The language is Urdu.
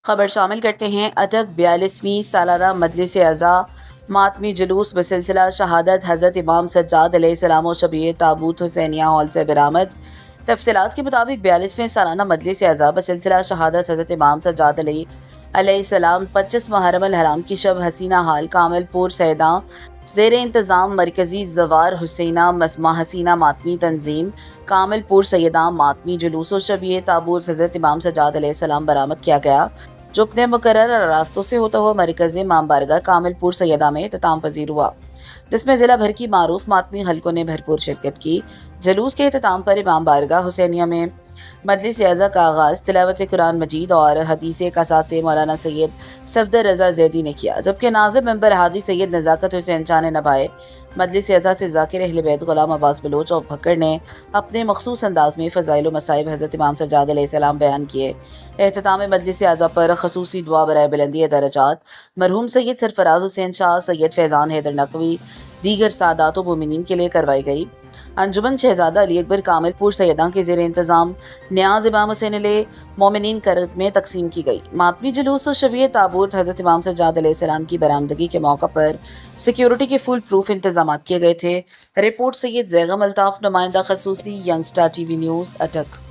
خبر شامل کرتے ہیں اٹک 42ویں سالانہ مجلس اعزا ماتمی جلوس بسلسلہ شہادت حضرت امام سجاد علیہ السلام و شبیہ تابوت حسینیہ ہال سے برآمد۔ تفصیلات کے مطابق 42ویں سالانہ مجلس اعزا بسلسلہ شہادت حضرت امام سجاد علیہ السلام 25 محرم الحرام کی شب حسینہ ہال کامل پور سیداں زیر انتظام مرکزی زوار حسینہ ماتمی تنظیم کامل پور سیداں ماتمی جلوس و شبیہ تابوت حضرت امام سجاد علیہ السلام برآمد کیا گیا، جو اپنے مقررہ راستوں سے ہوتا ہوا مرکز امام بارگاہ کامل پور سیدہ میں اختتام پذیر ہوا، جس میں ضلع بھر کی معروف ماتمی حلقوں نے بھرپور شرکت کی۔ جلوس کے اختتام پر امام بارگاہ حسینیہ میں مجلس اعزا کا آغاز تلاوت قرآن مجید اور حدیث قصا سے مولانا سید صفدر رضا زیدی نے کیا، جبکہ ناظم ممبر حاجی سید نزاکت حسین شاہ نے نبھائے۔ مجلس اعزا سے ذاکر اہل بیت غلام عباس بلوچ اور بھکڑ نے اپنے مخصوص انداز میں فضائل و مصائب حضرت امام سجاد علیہ السلام بیان کیے۔ اختتام مجلس اعزا پر خصوصی دعا برائے بلندی درجات مرحوم سید سرفراز حسین شاہ، سید فیضان حیدر نقوی، دیگر سادات و مومنین کے لیے کروائی گئی۔ انجمن شہزادہ علی اکبر کامل پور سیداں کے زیر انتظام نیاز امام حسین علیہ مومنین کرت میں تقسیم کی گئی۔ ماتمی جلوس و شبیہ تابوت حضرت امام سجاد علیہ السلام کی برآمدگی کے موقع پر سیکیورٹی کے فل پروف انتظامات کیے گئے تھے۔ رپورٹ سید زیغم الطاف، نمائندہ خصوصی، ینگ سٹار ٹی وی نیوز، اٹک۔